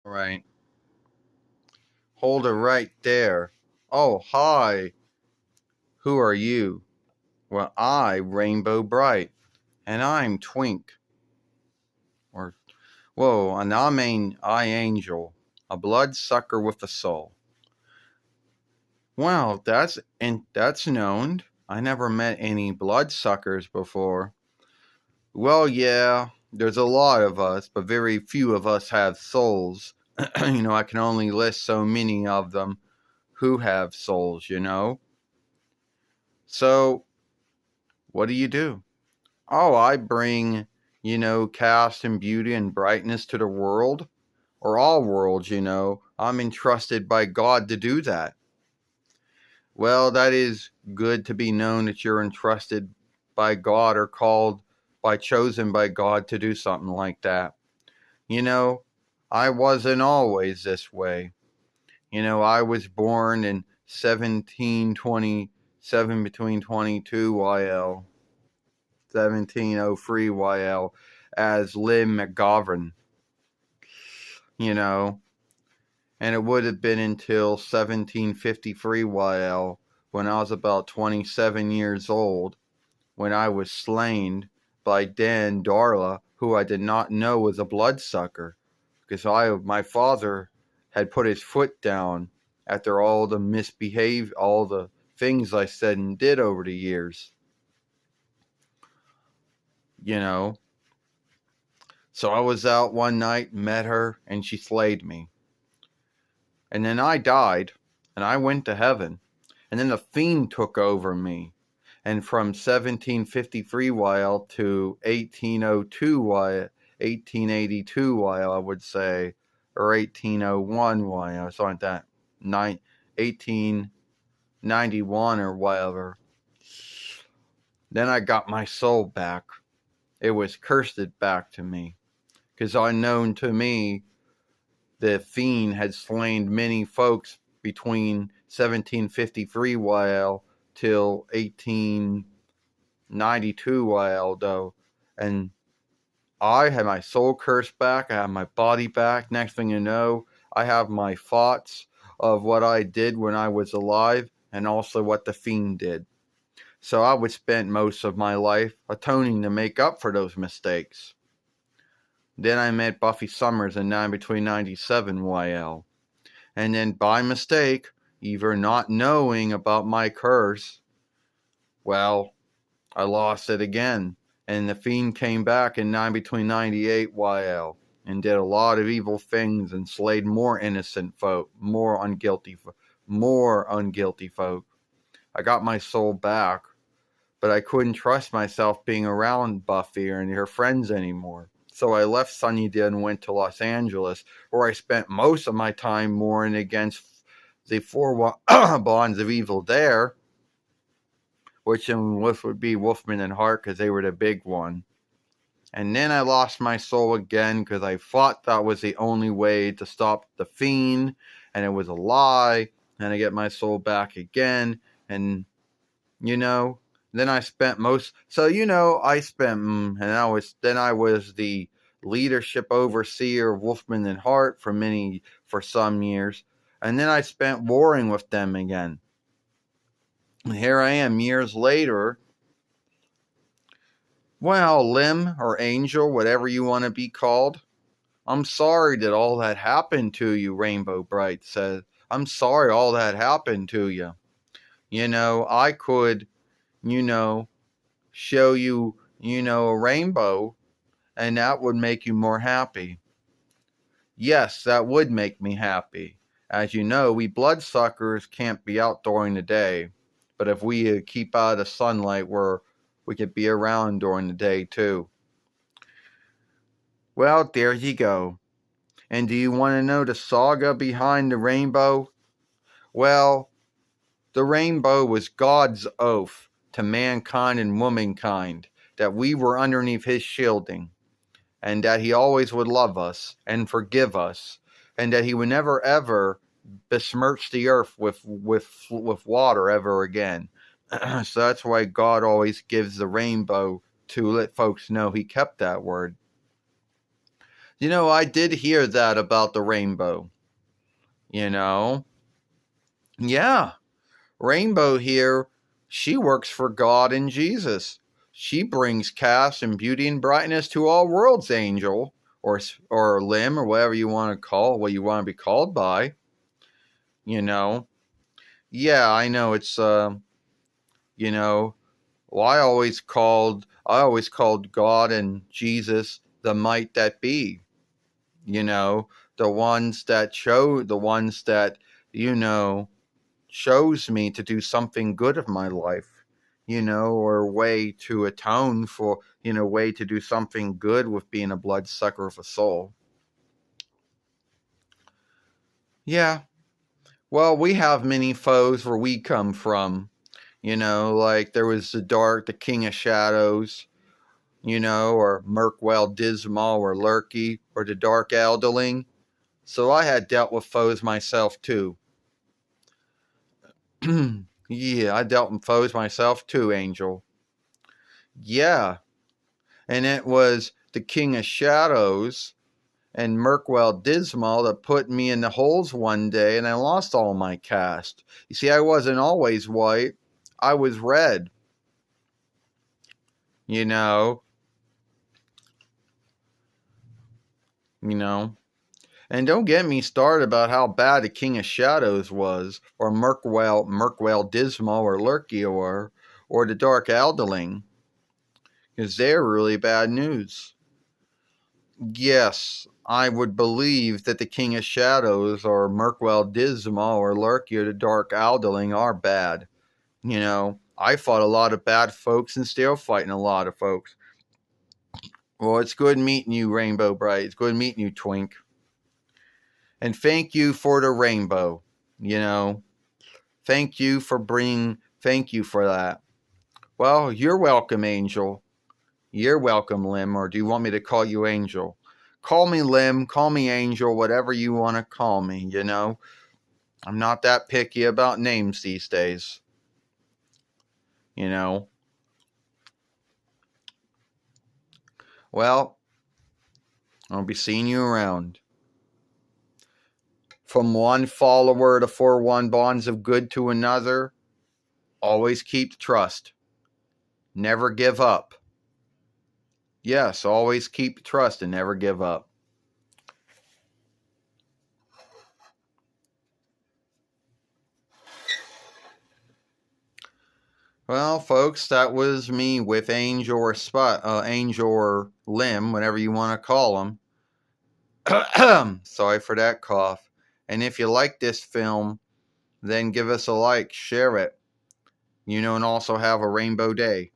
Right. Hold it right there. Oh, hi. Who are you? Well, Rainbow Bright, and I'm Twink. Or, whoa, and I Angel, a bloodsucker with a soul. Well, that's known. I never met any bloodsuckers before. Well, yeah, there's a lot of us, but very few of us have souls. I can only list so many of them who have souls. So, what do you do? Oh, I bring, cast and beauty and brightness to the world, or all worlds. I'm entrusted by God to do that. Well, that is good to be known that you're entrusted by God or chosen by God to do something like that. You know, I wasn't always this way. I was born in 1727 between 22 YL, 1703 YL as Lynn McGovern, you know, and it would have been until 1753 YL when I was about 27 years old when I was slain by Dan Darla, who I did not know was a bloodsucker, because my father had put his foot down after all the things I said and did over the years. So I was out one night, met her, and she slayed me. And then I died, and I went to heaven. And then the fiend took over me. And from 1753 while to 1802 while, 1882 while, I would say, or 1801 while, something like that, 1891 or whatever. Then I got my soul back. It was cursed back to me. Because unknown to me, the fiend had slain many folks between 1753 while till 1892 while though, and I had my soul cursed back. I have my body back. Next thing you know, I have my thoughts of what I did when I was alive, and also what the fiend did. So I would spend most of my life atoning to make up for those mistakes. Then I met Buffy Summers in between 97 YL. And then by mistake, either not knowing about my curse, well, I lost it again. And the fiend came back in between 98 YL and did a lot of evil things and slayed more innocent folk, more unguilty folk. I got my soul back, but I couldn't trust myself being around Buffy and her friends anymore. So I left Sunnydale and went to Los Angeles, where I spent most of my time warring against the four bonds of evil there, which would be Wolfman and Hart, because they were the big one. And then I lost my soul again because I thought that was the only way to stop the fiend, and it was a lie. And I get my soul back again, and then I spent I was the leadership overseer of Wolfman and Hart for some years, and then I spent warring with them again. And here I am years later. Well, Lim or Angel, whatever you want to be called, I'm sorry that all that happened to you, Rainbow Bright says. I'm sorry all that happened to you. I could show you, a rainbow, and that would make you more happy. Yes, that would make me happy. As you know, we bloodsuckers can't be out during the day, but if we keep out of the sunlight, we could be around during the day too. Well, there you go. And do you want to know the saga behind the rainbow? Well, the rainbow was God's oath to mankind and womankind that we were underneath his shielding, and that he always would love us and forgive us, and that he would never ever besmirch the earth with water ever again. So that's why God always gives the rainbow, to let folks know he kept that word. I did hear that about the rainbow. You know? Yeah. Rainbow here, she works for God and Jesus. She brings cast and beauty and brightness to all worlds, Angel, or Limb, or whatever you want to call, what you want to be called by. You know? Yeah, I know it's you know, well, I always called God and Jesus the might that be. You know, the ones that you know chose me to do something good of my life, or a way to atone for, way to do something good with being a bloodsucker of a soul. Yeah, well, we have many foes where we come from, like there was the King of Shadows, or Mirkwell Dismal or Lurky or the Dark Elderling. So I had dealt with foes myself too. Yeah, I dealt with foes myself too, Angel. Yeah, and it was the King of Shadows and Mirkwell Dismal that put me in the holes one day, and I lost all my cast. You see, I wasn't always white. I was red. You know, you know. And don't get me started about how bad the King of Shadows was, or Mirkwell Dismal, or Lurky, or the Dark Aldeling, because they're really bad news. Yes, I would believe that the King of Shadows, or Mirkwell Dismal, or Lurky, or the Dark Aldeling are bad. I fought a lot of bad folks and still fighting a lot of folks. Well, it's good meeting you, Rainbow Bright. It's good meeting you, Twink. And thank you for the rainbow. You know, thank you for that. Well, you're welcome, Angel. You're welcome, Lim, or do you want me to call you Angel? Call me Lim, call me Angel, whatever you want to call me, I'm not that picky about names these days. You know. Well, I'll be seeing you around. From one follower to 4-1 bonds of good to another, always keep trust. Never give up. Yes, always keep trust and never give up. Well, folks, that was me with Angel or Lim, whatever you want to call him. Sorry for that cough. And if you like this film, then give us a like, share it, and also have a rainbow day.